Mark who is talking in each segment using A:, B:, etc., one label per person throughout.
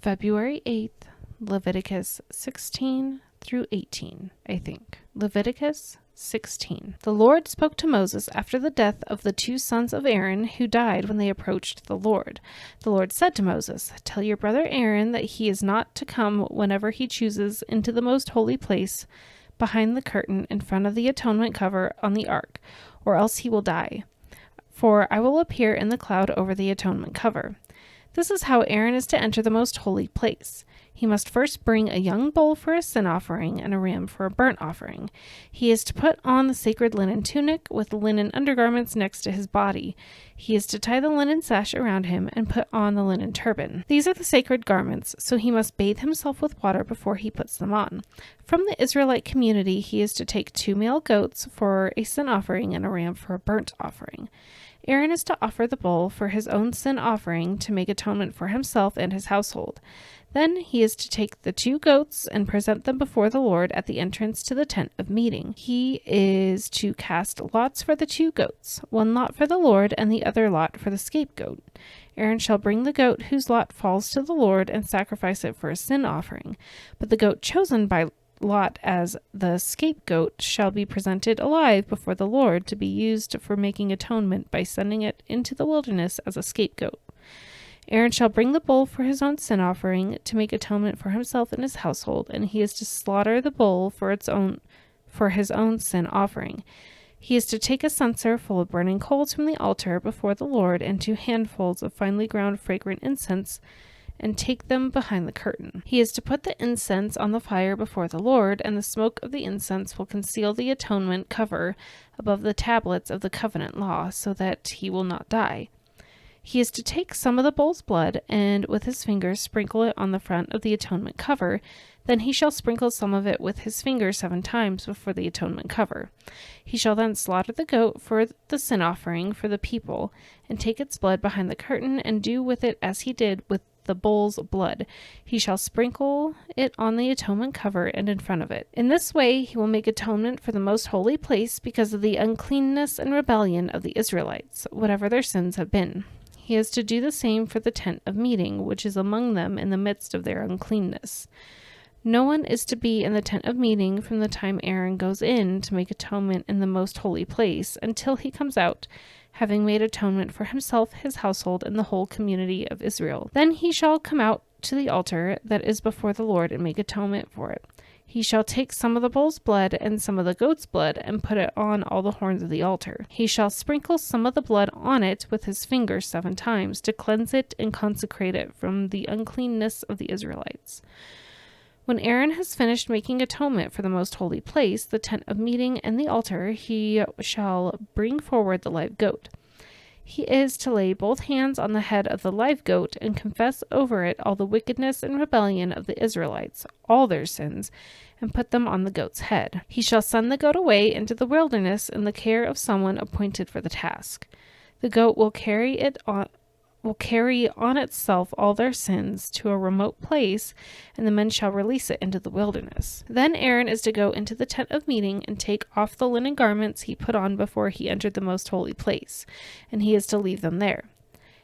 A: February 8th, Leviticus 16 through 18, I think. Leviticus 16. The Lord spoke to Moses after the death of the two sons of Aaron who died when they approached the Lord. The Lord said to Moses, "Tell your brother Aaron that he is not to come whenever he chooses into the most holy place behind the curtain in front of the atonement cover on the ark, or else he will die. For I will appear in the cloud over the atonement cover. This is how Aaron is to enter the most holy place. He must first bring a young bull for a sin offering and a ram for a burnt offering. He is to put on the sacred linen tunic with linen undergarments next to his body. He is to tie the linen sash around him and put on the linen turban. These are the sacred garments, so he must bathe himself with water before he puts them on. From the Israelite community, he is to take 2 male goats for a sin offering and a ram for a burnt offering. Aaron is to offer the bull for his own sin offering to make atonement for himself and his household. Then he is to take the 2 goats and present them before the Lord at the entrance to the tent of meeting. He is to cast lots for the 2 goats, 1 lot for the Lord and the other lot for the scapegoat. Aaron shall bring the goat whose lot falls to the Lord and sacrifice it for a sin offering. But the goat chosen by Lot as the scapegoat shall be presented alive before the Lord to be used for making atonement by sending it into the wilderness as a scapegoat. Aaron shall bring the bull for his own sin offering to make atonement for himself and his household, and he is to slaughter the bull for his own sin offering. He is to take a censer full of burning coals from the altar before the Lord and 2 handfuls of finely ground fragrant incense and take them behind the curtain. He is to put the incense on the fire before the Lord, and the smoke of the incense will conceal the atonement cover above the tablets of the covenant law, so that he will not die. He is to take some of the bull's blood, and with his fingers sprinkle it on the front of the atonement cover. Then he shall sprinkle some of it with his finger 7 times before the atonement cover. He shall then slaughter the goat for the sin offering for the people, and take its blood behind the curtain, and do with it as he did with the bull's blood. He shall sprinkle it on the atonement cover and in front of it. In this way he will make atonement for the most holy place because of the uncleanness and rebellion of the Israelites, whatever their sins have been. He is to do the same for the tent of meeting, which is among them in the midst of their uncleanness. No one is to be in the tent of meeting from the time Aaron goes in to make atonement in the most holy place until he comes out, having made atonement for himself, his household, and the whole community of Israel. Then he shall come out to the altar that is before the Lord and make atonement for it. He shall take some of the bull's blood and some of the goat's blood and put it on all the horns of the altar. He shall sprinkle some of the blood on it with his fingers 7 times to cleanse it and consecrate it from the uncleanness of the Israelites. When Aaron has finished making atonement for the most holy place, the tent of meeting, and the altar, he shall bring forward the live goat. He is to lay both hands on the head of the live goat and confess over it all the wickedness and rebellion of the Israelites, all their sins, and put them on the goat's head. He shall send the goat away into the wilderness in the care of someone appointed for the task. The goat will carry on itself all their sins to a remote place, and the men shall release it into the wilderness. Then Aaron is to go into the tent of meeting and take off the linen garments he put on before he entered the most holy place, and he is to leave them there.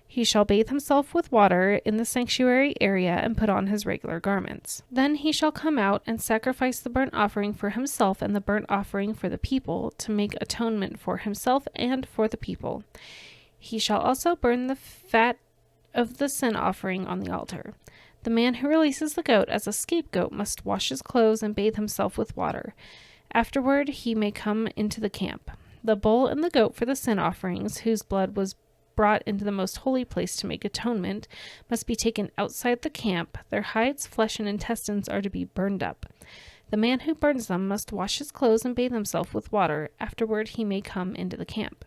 A: He shall bathe himself with water in the sanctuary area and put on his regular garments. Then he shall come out and sacrifice the burnt offering for himself and the burnt offering for the people to make atonement for himself and for the people. He shall also burn the fat of the sin offering on the altar. The man who releases the goat as a scapegoat must wash his clothes and bathe himself with water. Afterward he may come into the camp. The bull and the goat for the sin offerings, whose blood was brought into the most holy place to make atonement, must be taken outside the camp. Their hides, flesh, and intestines are to be burned up. The man who burns them must wash his clothes and bathe himself with water. Afterward he may come into the camp.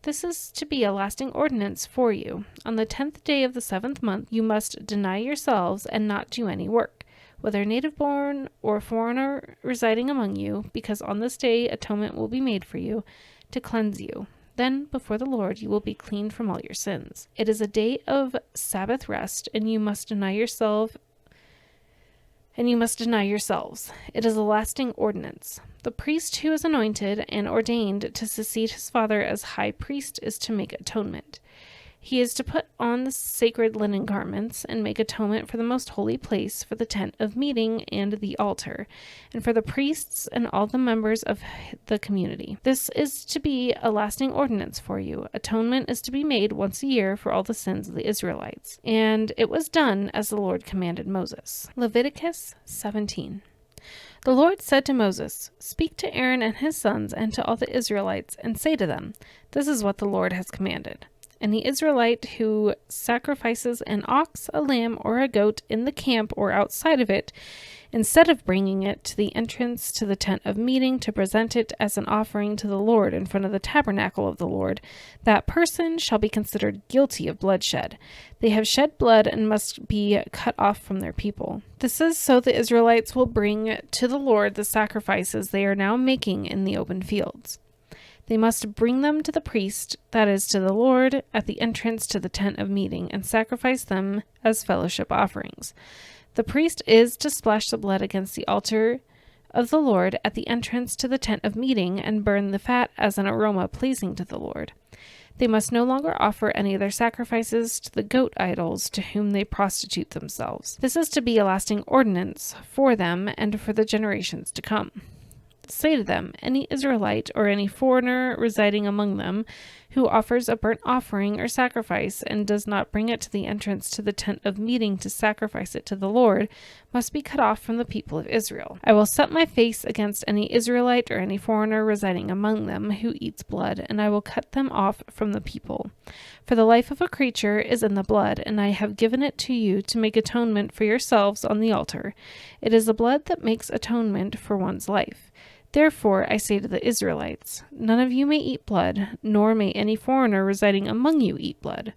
A: This is to be a lasting ordinance for you. On the 10th day of the 7th month, you must deny yourselves and not do any work, whether native-born or foreigner residing among you, because on this day atonement will be made for you, to cleanse you. Then, before the Lord, you will be cleaned from all your sins. It is a day of Sabbath rest, and you must deny yourselves. It is a lasting ordinance. The priest who is anointed and ordained to succeed his father as high priest is to make atonement. He is to put on the sacred linen garments and make atonement for the most holy place, for the tent of meeting and the altar, and for the priests and all the members of the community. This is to be a lasting ordinance for you. Atonement is to be made once a year for all the sins of the Israelites. And it was done as the Lord commanded Moses. Leviticus 17. The Lord said to Moses, "Speak to Aaron and his sons and to all the Israelites, and say to them, This is what the Lord has commanded. Any Israelite who sacrifices an ox, a lamb, or a goat in the camp or outside of it, instead of bringing it to the entrance to the tent of meeting to present it as an offering to the Lord in front of the tabernacle of the Lord, that person shall be considered guilty of bloodshed. They have shed blood and must be cut off from their people. This is so the Israelites will bring to the Lord the sacrifices they are now making in the open fields. They must bring them to the priest, that is, to the Lord, at the entrance to the tent of meeting, and sacrifice them as fellowship offerings. The priest is to splash the blood against the altar of the Lord at the entrance to the tent of meeting, and burn the fat as an aroma pleasing to the Lord. They must no longer offer any of their sacrifices to the goat idols to whom they prostitute themselves. This is to be a lasting ordinance for them and for the generations to come. Say to them, any Israelite or any foreigner residing among them who offers a burnt offering or sacrifice and does not bring it to the entrance to the tent of meeting to sacrifice it to the Lord must be cut off from the people of Israel. I will set my face against any Israelite or any foreigner residing among them who eats blood, and I will cut them off from the people. For the life of a creature is in the blood, and I have given it to you to make atonement for yourselves on the altar. It is the blood that makes atonement for one's life. Therefore, I say to the Israelites, none of you may eat blood, nor may any foreigner residing among you eat blood.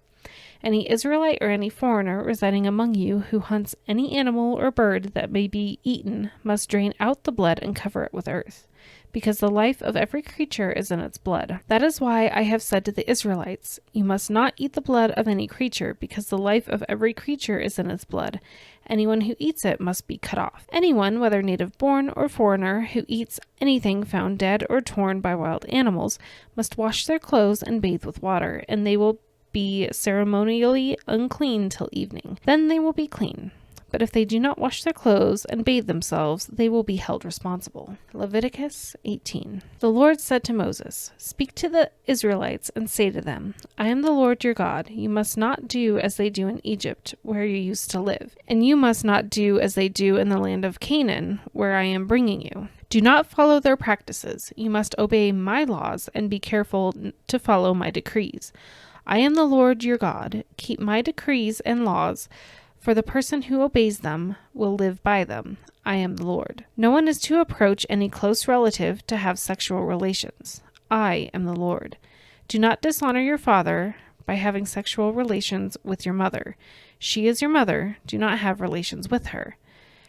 A: Any Israelite or any foreigner residing among you who hunts any animal or bird that may be eaten must drain out the blood and cover it with earth, because the life of every creature is in its blood. That is why I have said to the Israelites, you must not eat the blood of any creature, because the life of every creature is in its blood. Anyone who eats it must be cut off. Anyone, whether native-born or foreigner, who eats anything found dead or torn by wild animals, must wash their clothes and bathe with water, and they will be ceremonially unclean till evening. Then they will be clean. But if they do not wash their clothes and bathe themselves, they will be held responsible. Leviticus 18. The Lord said to Moses, Speak to the Israelites and say to them, I am the Lord your God. You must not do as they do in Egypt, where you used to live, and you must not do as they do in the land of Canaan, where I am bringing you. Do not follow their practices. You must obey my laws and be careful to follow my decrees. I am the Lord your God. Keep my decrees and laws, for the person who obeys them will live by them. I am the Lord. No one is to approach any close relative to have sexual relations. I am the Lord. Do not dishonor your father by having sexual relations with your mother. She is your mother. Do not have relations with her.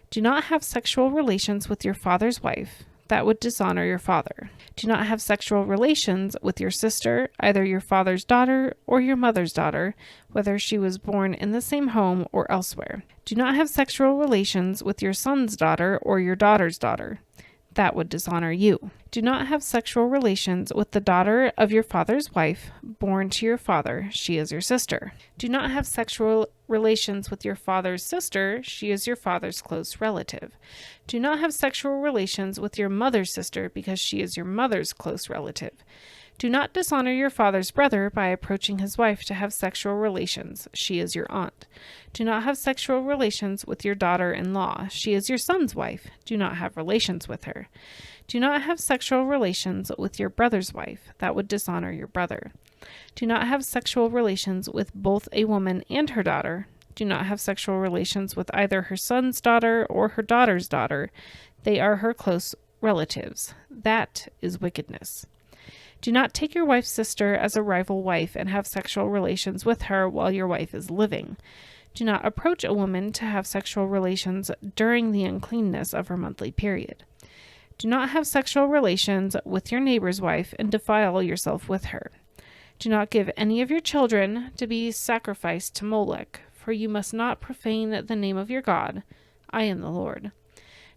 A: Do not have sexual relations with your father's wife. That would dishonor your father. Do not have sexual relations with your sister, either your father's daughter or your mother's daughter, whether she was born in the same home or elsewhere. Do not have sexual relations with your son's daughter or your daughter's daughter. That would dishonor you. Do not have sexual relations with the daughter of your father's wife, born to your father. She is your sister. Do not have sexual relations with your father's sister. She is your father's close relative. Do not have sexual relations with your mother's sister, because she is your mother's close relative. Do not dishonor your father's brother by approaching his wife to have sexual relations. She is your aunt. Do not have sexual relations with your daughter-in-law. She is your son's wife. Do not have relations with her. Do not have sexual relations with your brother's wife. That would dishonor your brother. Do not have sexual relations with both a woman and her daughter. Do not have sexual relations with either her son's daughter or her daughter's daughter. They are her close relatives. That is wickedness. Do not take your wife's sister as a rival wife and have sexual relations with her while your wife is living. Do not approach a woman to have sexual relations during the uncleanness of her monthly period. Do not have sexual relations with your neighbor's wife and defile yourself with her. Do not give any of your children to be sacrificed to Molech, for you must not profane the name of your God. I am the Lord.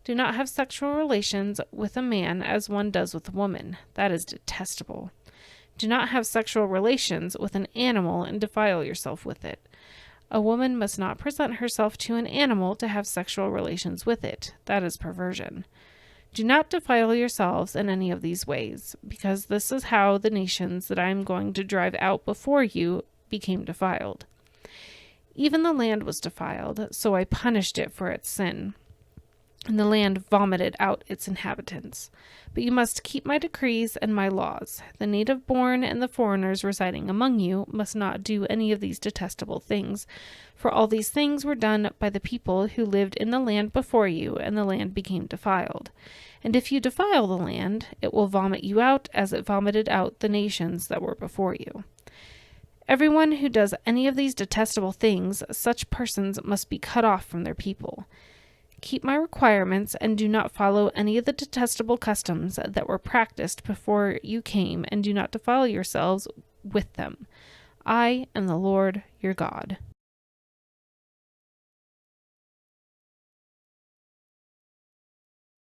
A: Do not have sexual relations with a man as one does with a woman. That is detestable. Do not have sexual relations with an animal and defile yourself with it. A woman must not present herself to an animal to have sexual relations with it. That is perversion. Do not defile yourselves in any of these ways, because this is how the nations that I am going to drive out before you became defiled. Even the land was defiled, so I punished it for its sin, and the land vomited out its inhabitants. But you must keep my decrees and my laws. The native-born and the foreigners residing among you must not do any of these detestable things, for all these things were done by the people who lived in the land before you, and the land became defiled. And if you defile the land, it will vomit you out as it vomited out the nations that were before you. Everyone who does any of these detestable things, such persons must be cut off from their people. Keep my requirements and do not follow any of the detestable customs that were practiced before you came, and do not defile yourselves with them. I am the Lord your God.